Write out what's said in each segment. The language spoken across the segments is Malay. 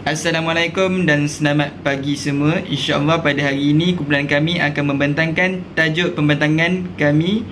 Assalamualaikum dan selamat pagi semua. InsyaAllah pada hari ini kumpulan kami akan membentangkan tajuk pembentangan kami,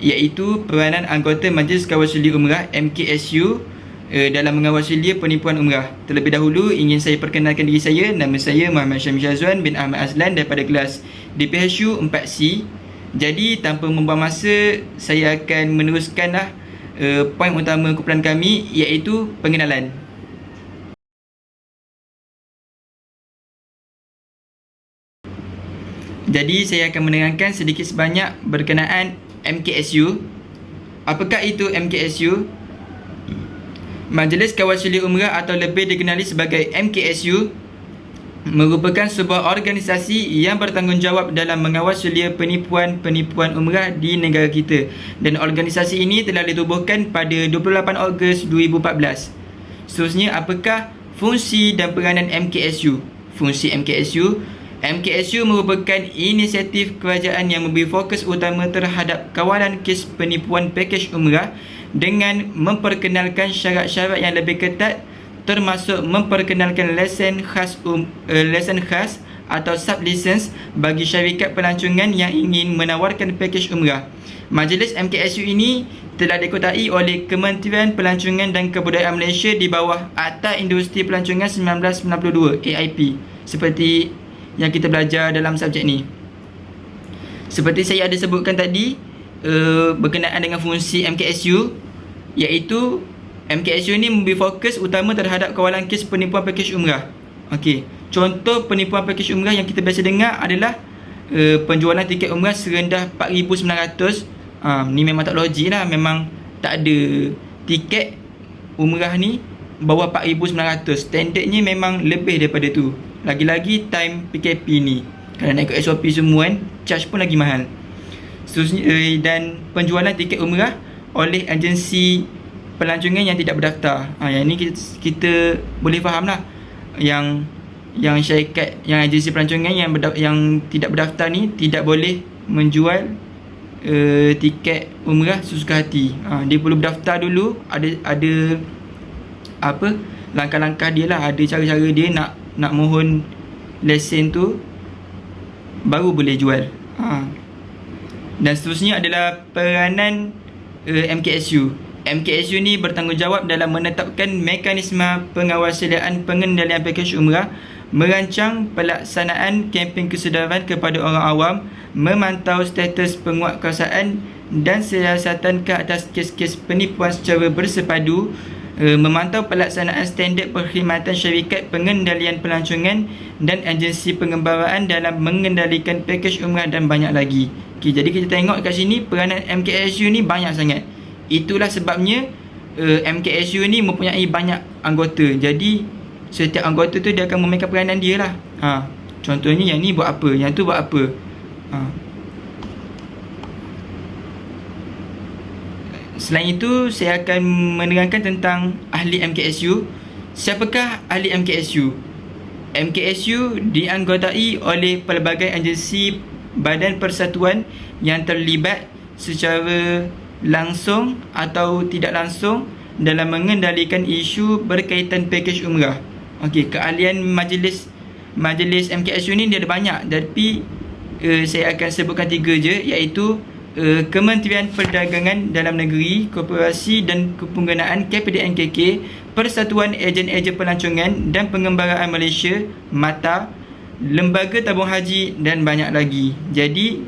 iaitu peranan anggota Majlis Kawal Sulia Umrah MKSU dalam mengawal sulia penipuan umrah. Terlebih dahulu ingin saya perkenalkan diri saya. Nama saya Muhammad Syamil Syazwan bin Ahmad Azlan daripada kelas DPHU 4C. Jadi tanpa membuang masa, saya akan meneruskanlah poin utama kumpulan kami, iaitu pengenalan. Jadi saya akan menerangkan sedikit sebanyak berkenaan MKSU. Apakah itu MKSU? Majlis Kawal Sulia Umrah atau lebih dikenali sebagai MKSU merupakan sebuah organisasi yang bertanggungjawab dalam mengawal sulia penipuan umrah di negara kita, dan organisasi ini telah ditubuhkan pada 28 Ogos 2014. Seterusnya, apakah fungsi dan peranan MKSU? Fungsi MKSU merupakan inisiatif kerajaan yang memberi fokus utama terhadap kawalan kes penipuan pakej umrah dengan memperkenalkan syarat-syarat yang lebih ketat, termasuk memperkenalkan lesen khas atau sub-license bagi syarikat pelancongan yang ingin menawarkan pakej umrah. Majlis MKSU ini telah dikuasai oleh Kementerian Pelancongan dan Kebudayaan Malaysia di bawah Akta Industri Pelancongan 1992 AIP, seperti yang kita belajar dalam subjek ni. Seperti saya ada sebutkan tadi, berkenaan dengan fungsi MKSU, iaitu MKSU ni memberi fokus utama terhadap kawalan kes penipuan pakej umrah. Okey, contoh penipuan pakej umrah yang kita biasa dengar adalah penjualan tiket umrah serendah 4,900. Ni memang tak logik lah. Memang tak ada tiket umrah ni bawah 4,900. Standardnya memang lebih daripada tu. Lagi-lagi time PKP ni, kalau nak ikut SOP semua kan, charge pun lagi mahal. Seterusnya, dan penjualan tiket umrah oleh agensi pelancongan yang tidak berdaftar. Yang ni kita boleh faham lah. Yang syarikat, yang agensi pelancongan yang tidak berdaftar ni tidak boleh menjual tiket umrah sesuka hati. Dia perlu berdaftar dulu. Ada apa langkah-langkah dia lah, ada cara-cara dia nak mohon lesen tu, baru boleh jual. Dan seterusnya adalah peranan MKSU. MKSU ni bertanggungjawab dalam menetapkan mekanisme pengawasalian pengendalian pakej umrah, merancang pelaksanaan kempen kesedaran kepada orang awam, memantau status penguatkuasaan dan siasatan ke atas kes-kes penipuan secara bersepadu, memantau pelaksanaan standard perkhidmatan syarikat pengendalian pelancongan dan agensi pengembaraan dalam mengendalikan pakej umrah, dan banyak lagi. Okay, jadi kita tengok kat sini peranan MKSU ni banyak sangat. Itulah sebabnya MKSU ni mempunyai banyak anggota. Jadi setiap anggota tu dia akan memainkan peranan dia lah. Contohnya yang ni buat apa, yang tu buat apa. Selain itu, saya akan menerangkan tentang ahli MKSU. Siapakah ahli MKSU? MKSU dianggotai oleh pelbagai agensi badan persatuan yang terlibat secara langsung atau tidak langsung dalam mengendalikan isu berkaitan pakej umrah. Okey, keahlian majlis MKSU ni dia ada banyak, tapi saya akan sebutkan 3 je, iaitu Kementerian Perdagangan Dalam Negeri, Koperasi dan Kepenggunaan KPDNKK, Persatuan Ejen-Ejen Pelancongan dan Pengembaraan Malaysia MATA, Lembaga Tabung Haji dan banyak lagi. Jadi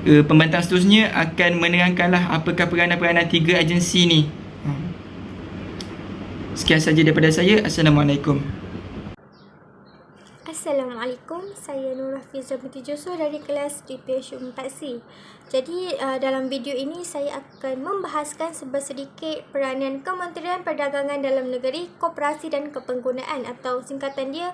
pembentang seterusnya akan menerangkanlah apakah peranan-peranan 3 agensi ni. Sekian saja daripada saya. Assalamualaikum. Assalamualaikum, saya Nur Hafizah binti Joshua dari kelas DPHU 4C. Jadi dalam video ini saya akan membahaskan sedikit peranan Kementerian Perdagangan Dalam Negeri, Koperasi dan Kepenggunaan atau singkatan dia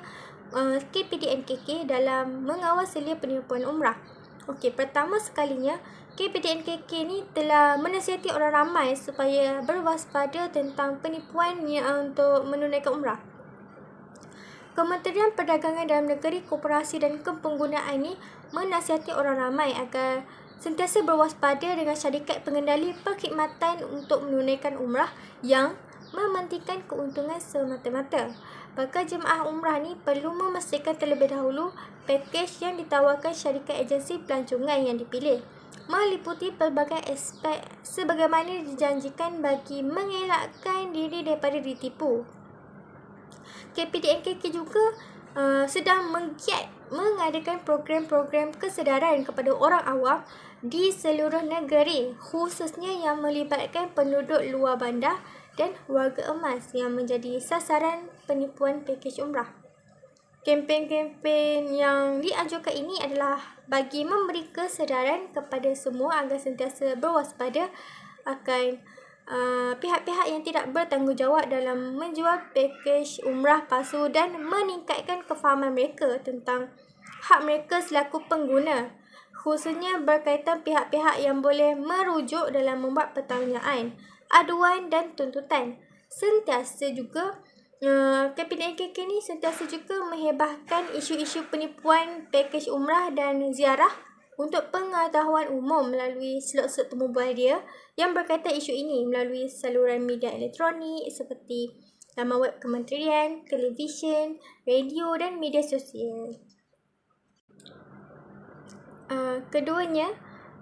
KPDNKK dalam mengawal sulia penipuan umrah. Okey, pertama sekalinya KPDNKK ni telah menasihati orang ramai supaya berwaspada tentang penipuan untuk menunaikan umrah. Kementerian Perdagangan Dalam Negeri, Koperasi dan Kepenggunaan ini menasihati orang ramai agar sentiasa berwaspada dengan syarikat pengendali perkhidmatan untuk menunaikan umrah yang mementingkan keuntungan semata-mata. Maka jemaah umrah ni perlu memastikan terlebih dahulu pakej yang ditawarkan syarikat agensi pelancongan yang dipilih meliputi pelbagai aspek sebagaimana dijanjikan bagi mengelakkan diri daripada ditipu. KPDNKK juga sedang menggiat mengadakan program-program kesedaran kepada orang awam di seluruh negeri, khususnya yang melibatkan penduduk luar bandar dan warga emas yang menjadi sasaran penipuan pakej umrah. Kempen-kempen yang dianjurkan ini adalah bagi memberi kesedaran kepada semua agar sentiasa berwaspada akan pihak-pihak yang tidak bertanggungjawab dalam menjual pakej umrah palsu dan meningkatkan kefahaman mereka tentang hak mereka selaku pengguna, khususnya berkaitan pihak-pihak yang boleh merujuk dalam membuat pertanyaan, aduan dan tuntutan. Sentiasa juga KPDNKK ni sentiasa juga menghebahkan isu-isu penipuan pakej umrah dan ziarah untuk pengetahuan umum melalui slot-slot temu bual dia yang berkaitan isu ini melalui saluran media elektronik seperti laman web kementerian, televisyen, radio dan media sosial. Keduanya,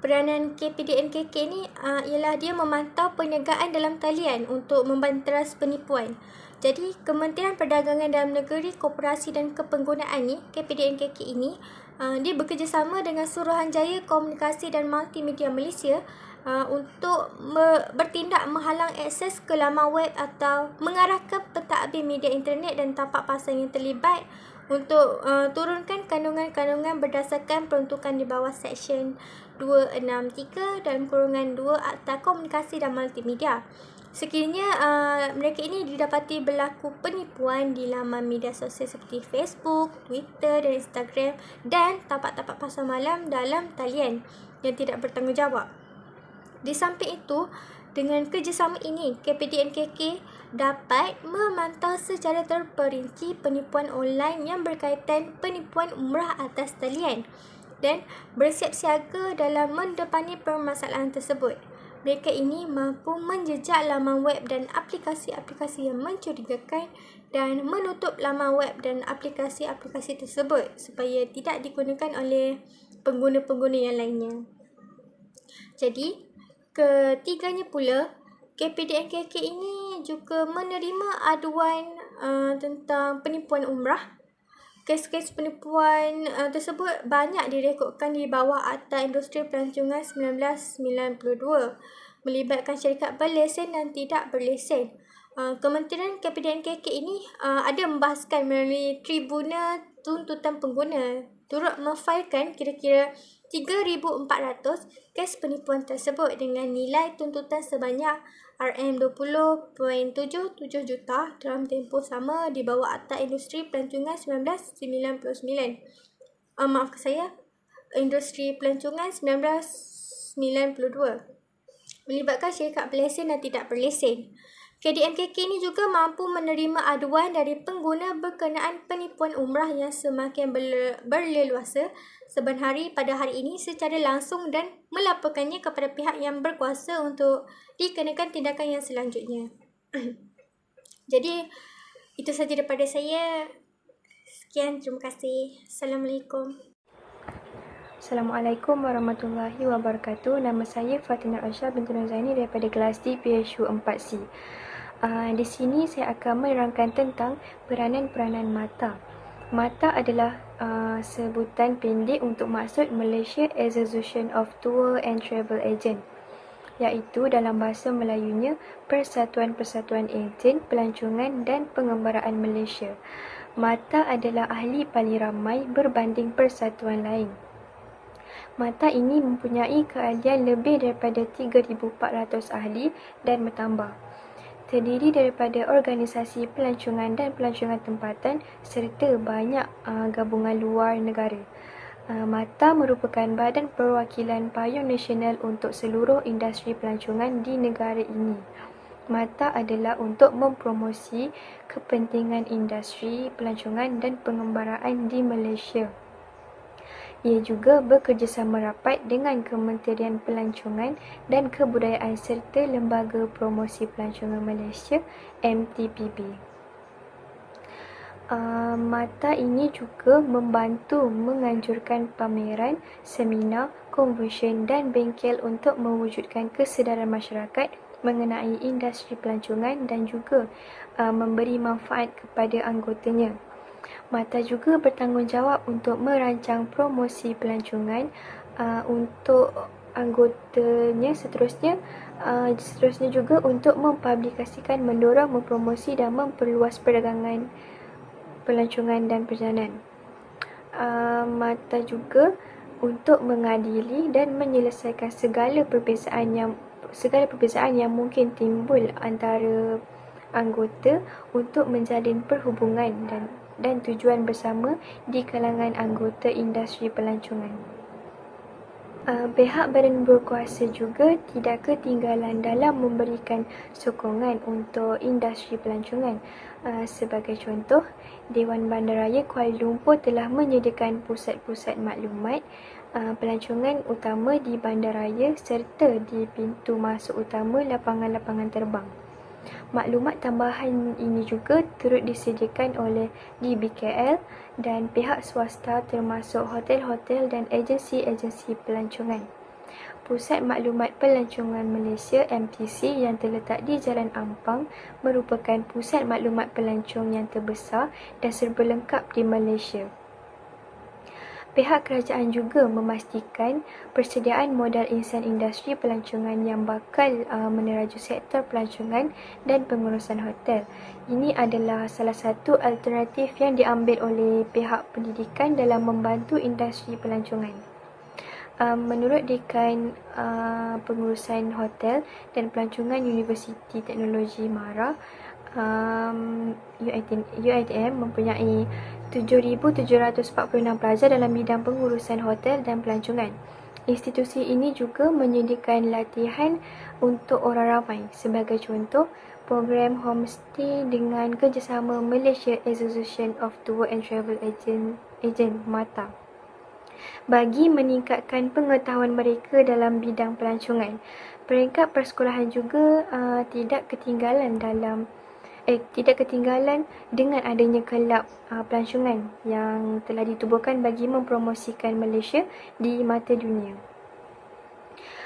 peranan KPDNKK ni ialah dia memantau perniagaan dalam talian untuk membanteras penipuan. Jadi, Kementerian Perdagangan Dalam Negeri, Koperasi dan Kepenggunaan ni, KPDNKK ini, dia bekerjasama dengan Suruhanjaya Komunikasi dan Multimedia Malaysia untuk bertindak menghalang akses ke laman web atau mengarahkan pentadbir media internet dan tapak pasar yang terlibat untuk turunkan kandungan-kandungan berdasarkan peruntukan di bawah Seksyen 263 dalam kurungan 2 Akta Komunikasi dan Multimedia. Sekiranya mereka ini didapati berlaku penipuan di laman media sosial seperti Facebook, Twitter dan Instagram dan tapak-tapak pasar malam dalam talian yang tidak bertanggungjawab. Di samping itu, dengan kerjasama ini, KPDNKK dapat memantau secara terperinci penipuan online yang berkaitan penipuan umrah atas talian dan bersiap siaga dalam mendepani permasalahan tersebut. Mereka ini mampu menjejak laman web dan aplikasi-aplikasi yang mencurigakan dan menutup laman web dan aplikasi-aplikasi tersebut supaya tidak digunakan oleh pengguna-pengguna yang lainnya. Jadi, ketiganya pula, KPDNKK ini juga menerima aduan tentang penipuan umrah. Kes-kes penipuan tersebut banyak direkodkan di bawah Akta Industri Pelancongan 1992 melibatkan syarikat berlesen dan tidak berlesen. Kementerian KPDNKK ini ada membahaskan melalui Tribunal Tuntutan Pengguna turut memfailkan kira-kira 3,400 kes penipuan tersebut dengan nilai tuntutan sebanyak RM20.77 juta dalam tempoh sama di bawah Akta Industri Pelancongan 1999. Maafkan saya, Industri Pelancongan 1992. Melibatkan syarikat berlesen dan tidak berlesen. KDNKK ini juga mampu menerima aduan dari pengguna berkenaan penipuan umrah yang semakin berleluasa saban hari pada hari ini secara langsung dan melaporkannya kepada pihak yang berkuasa untuk dikenakan tindakan yang selanjutnya. Jadi, itu sahaja daripada saya. Sekian, terima kasih. Assalamualaikum. Assalamualaikum warahmatullahi wabarakatuh. Nama saya Fatina Aisyah binti Nuzaini daripada kelas D PHU 4C. Di sini saya akan menerangkan tentang peranan-peranan MATA. MATA adalah sebutan pendek untuk maksud Malaysia Association of Tour and Travel Agent, iaitu dalam bahasa Melayunya Persatuan-Persatuan Ejen Pelancongan dan Pengembaraan Malaysia. MATA adalah ahli paling ramai berbanding persatuan lain. MATA ini mempunyai keahlian lebih daripada 3,400 ahli dan bertambah. Terdiri daripada organisasi pelancongan dan pelancongan tempatan serta banyak gabungan luar negara. MATA merupakan badan perwakilan payung nasional untuk seluruh industri pelancongan di negara ini. MATA adalah untuk mempromosi kepentingan industri pelancongan dan pengembaraan di Malaysia. Ia juga bekerjasama rapat dengan Kementerian Pelancongan dan Kebudayaan serta Lembaga Promosi Pelancongan Malaysia MTPB. Mata ini juga membantu menganjurkan pameran, seminar, konvensyen dan bengkel untuk mewujudkan kesedaran masyarakat mengenai industri pelancongan dan juga memberi manfaat kepada anggotanya. Mata juga bertanggungjawab untuk merancang promosi pelancongan untuk anggotanya seterusnya juga untuk mempublikasikan, mendorong, mempromosi dan memperluas perdagangan pelancongan dan perjalanan. Mata juga untuk mengadili dan menyelesaikan segala perbezaan yang mungkin timbul antara anggota untuk menjalin perhubungan dan tujuan bersama di kalangan anggota industri pelancongan. Pihak badan berkuasa juga tidak ketinggalan dalam memberikan sokongan untuk industri pelancongan. Sebagai contoh, Dewan Bandaraya Kuala Lumpur telah menyediakan pusat-pusat maklumat pelancongan utama di bandaraya serta di pintu masuk utama lapangan-lapangan terbang. Maklumat tambahan ini juga turut disediakan oleh DBKL dan pihak swasta termasuk hotel-hotel dan agensi-agensi pelancongan. Pusat Maklumat Pelancongan Malaysia MTC yang terletak di Jalan Ampang merupakan pusat maklumat pelancong yang terbesar dan serba lengkap di Malaysia. Pihak kerajaan juga memastikan persediaan modal insan industri pelancongan yang bakal meneraju sektor pelancongan dan pengurusan hotel. Ini adalah salah satu alternatif yang diambil oleh pihak pendidikan dalam membantu industri pelancongan. Menurut Dekan Pengurusan Hotel dan Pelancongan Universiti Teknologi MARA, UiTM mempunyai 7,746 pelajar dalam bidang pengurusan hotel dan pelancongan. Institusi ini juga menyediakan latihan untuk orang ramai. Sebagai contoh, program homestay dengan kerjasama Malaysia Association of Tour and Travel Agent MATA bagi meningkatkan pengetahuan mereka dalam bidang pelancongan. Peringkat persekolahan juga tidak ketinggalan dengan adanya kelab pelancongan yang telah ditubuhkan bagi mempromosikan Malaysia di mata dunia.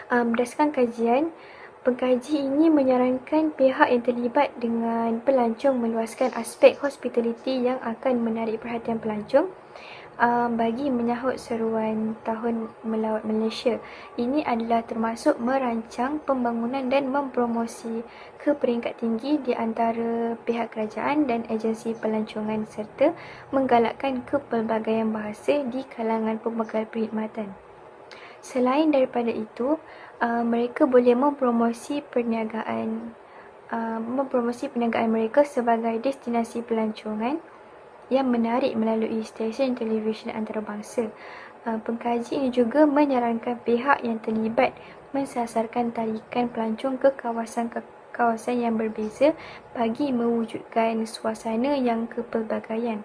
Berdasarkan kajian, pengkaji ini menyarankan pihak yang terlibat dengan pelancong meluaskan aspek hospitality yang akan menarik perhatian pelancong bagi menyahut seruan Tahun Melawat Malaysia. Ini adalah termasuk merancang pembangunan dan mempromosi ke peringkat tinggi di antara pihak kerajaan dan agensi pelancongan serta menggalakkan kepelbagaian bahasa di kalangan pemegang perkhidmatan. Selain daripada itu, mereka boleh mempromosi perniagaan mereka sebagai destinasi pelancongan yang menarik melalui stesen televisyen antarabangsa. Pengkaji ini juga menyarankan pihak yang terlibat mensasarkan tarikan pelancong ke kawasan yang berbeza bagi mewujudkan suasana yang kepelbagaian.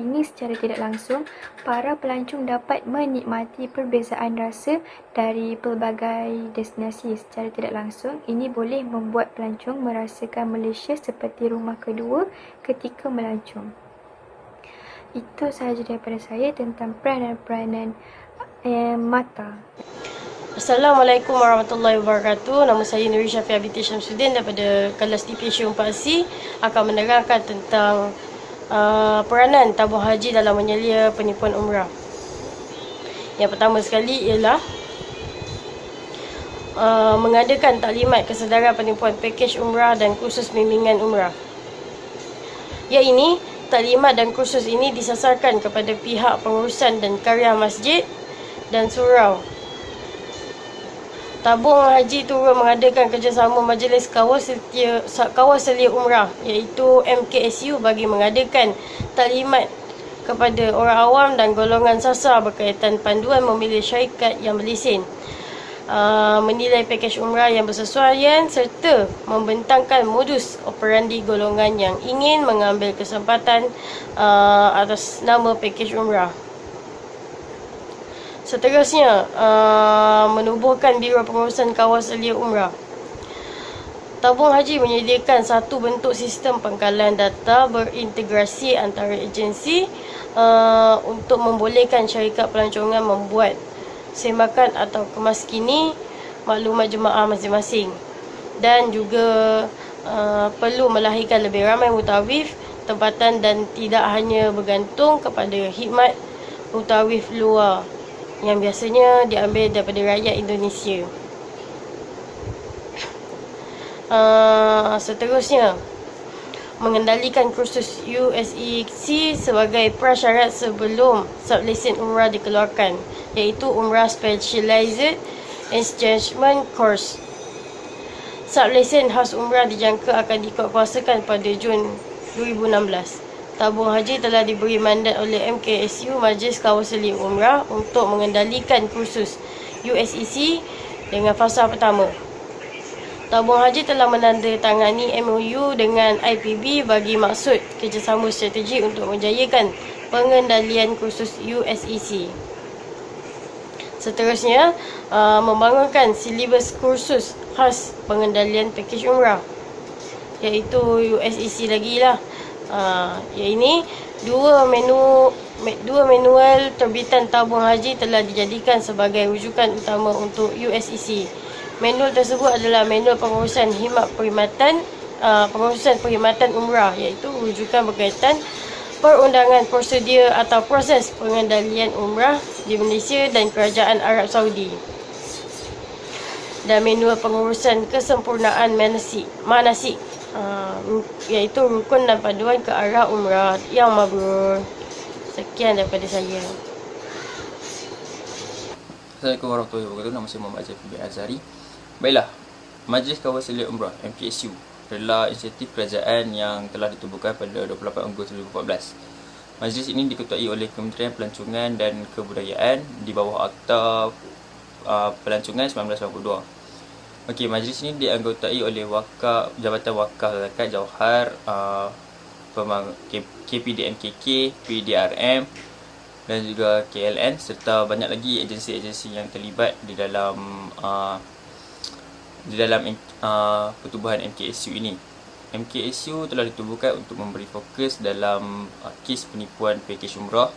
Ini secara tidak langsung, para pelancong dapat menikmati perbezaan rasa dari pelbagai destinasi. Secara tidak langsung, ini boleh membuat pelancong merasakan Malaysia seperti rumah kedua ketika melancong. Itu sahaja daripada saya tentang peranan-peranan mata. Assalamualaikum warahmatullahi wabarakatuh. Nama saya Nuri Syafiq Abiti Syamsuddin daripada kelas DPSU 4C akan menerangkan tentang peranan tabung haji dalam menyelia penipuan umrah. Yang pertama sekali ialah mengadakan taklimat kesedaran penipuan pakej umrah dan kursus bimbingan umrah. Taklimat dan kursus ini disasarkan kepada pihak pengurusan dan karya masjid dan surau. Tabung haji turut mengadakan kerjasama Majlis Kawal Selia Umrah iaitu MKSU bagi mengadakan taklimat kepada orang awam dan golongan sasar berkaitan panduan memilih syarikat yang berlesen, menilai pakej umrah yang bersesuaian serta membentangkan modus operandi golongan yang ingin mengambil kesempatan atas nama pakej umrah. Seterusnya, menubuhkan Biro Pengurusan Kawal Selia Umrah. Tabung haji menyediakan satu bentuk sistem pengkalan data berintegrasi antara agensi untuk membolehkan syarikat pelancongan membuat sembakan atau kemaskini maklumat jemaah masing-masing, dan juga perlu melahirkan lebih ramai mutawif tempatan dan tidak hanya bergantung kepada khidmat mutawif luar yang biasanya diambil daripada rakyat Indonesia. Seterusnya, mengendalikan kursus USEC sebagai prasyarat sebelum sublesen umrah dikeluarkan, iaitu Umrah Specialized Engagement Course. Sublesen khas umrah dijangka akan dikuatkuasakan pada Jun 2016. Tabung haji telah diberi mandat oleh MKSU Majlis Kawal Selia Umrah untuk mengendalikan kursus USEC dengan fasa pertama. Tabung haji telah menandatangani MOU dengan IPB bagi maksud kerjasama strategi untuk menjayakan pengendalian kursus USEC. Seterusnya, membangunkan silibus kursus khas pengendalian pakej umrah, iaitu USEC lagi lah. Ini dua manual terbitan tabung haji telah dijadikan sebagai rujukan utama untuk USEC. Manual tersebut adalah manual pengurusan perkhidmatan umrah, iaitu rujukan berkaitan perundangan prosedur atau proses pengendalian umrah di Malaysia dan Kerajaan Arab Saudi, dan manual pengurusan kesempurnaan manasik, iaitu rukun dan panduan ke arah umrah yang mabrur. Sekian daripada saya. Assalamualaikum warahmatullahi wabarakatuh. Nama saya Muhammad Azhar bin Azhari. Baiklah, Majlis Kawal Selia Umrah MKSU adalah inisiatif kerajaan yang telah ditubuhkan pada 28 Ogos 2014. Majlis ini diketuai oleh Kementerian Pelancongan dan Kebudayaan di bawah Akta Pelancongan 1982. Okey, majlis ini dianggotai oleh Jabatan Wakaf Zakat Jauhar, KPDMKK, PDRM dan juga KLN, serta banyak lagi agensi-agensi yang terlibat di dalam pertubuhan MKSU ini. MKSU telah ditubuhkan untuk memberi fokus dalam kes penipuan pakej umrah.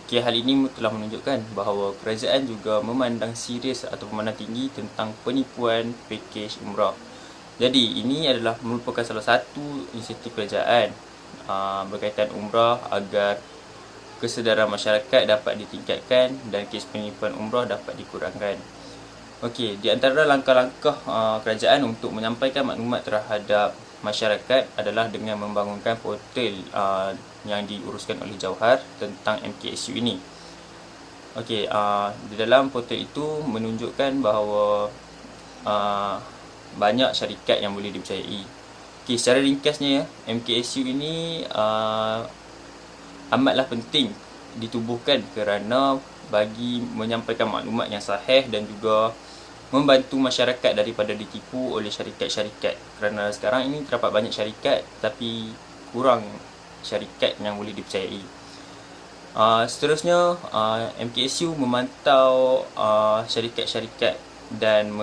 Hal ini telah menunjukkan bahawa kerajaan juga memandang serius atau memandang tinggi tentang penipuan pakej umrah. Jadi ini adalah merupakan salah satu inisiatif kerajaan berkaitan umrah agar kesedaran masyarakat dapat ditingkatkan dan kes penipuan umrah dapat dikurangkan. Okey, di antara langkah-langkah kerajaan untuk menyampaikan maklumat terhadap masyarakat adalah dengan membangunkan portal yang diuruskan oleh Jauhar tentang MKSU ini. Okey, di dalam portal itu menunjukkan bahawa banyak syarikat yang boleh dipercayai. Okey, secara ringkasnya MKSU ini amatlah penting ditubuhkan kerana bagi menyampaikan maklumat yang sahih dan juga membantu masyarakat daripada ditipu oleh syarikat-syarikat, kerana sekarang ini terdapat banyak syarikat tapi kurang syarikat yang boleh dipercayai. Seterusnya, MKSU memantau syarikat-syarikat dan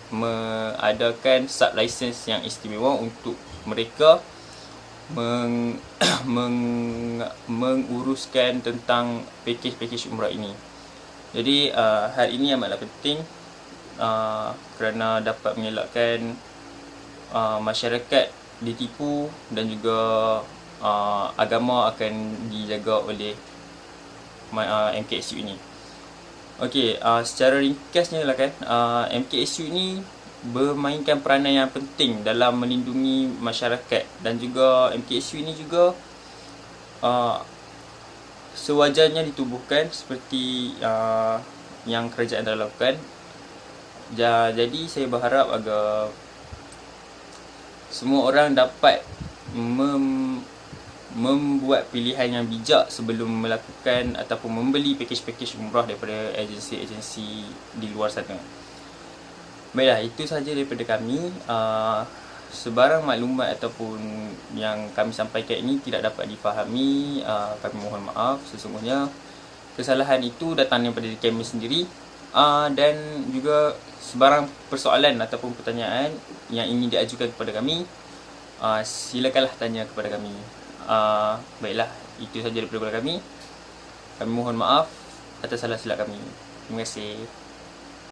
mengadakan sub-license yang istimewa untuk mereka menguruskan tentang pakej-pakej umrah ini. Jadi hal ini amatlah penting kerana dapat mengelakkan masyarakat ditipu dan juga agama akan dijaga oleh MKSU ini. Okey, secara ringkasnya lah kan, MKSU ini bermainkan peranan yang penting dalam melindungi masyarakat, dan juga MKSU ini juga sewajarnya ditubuhkan seperti yang kerajaan dah lakukan. Jadi saya berharap agar semua orang dapat membuat pilihan yang bijak sebelum melakukan ataupun membeli pakej-pakej umrah daripada agensi-agensi di luar sana. Baiklah, itu sahaja daripada kami. Sebarang maklumat ataupun yang kami sampaikan ini tidak dapat difahami, kami mohon maaf sesungguhnya. kesalahan itu datang daripada kami sendiri, dan juga sebarang persoalan ataupun pertanyaan yang ingin diajukan kepada kami, silakanlah tanya kepada kami. Baiklah, itu sahaja daripada kami. Kami mohon maaf atas salah silap kami. Terima kasih.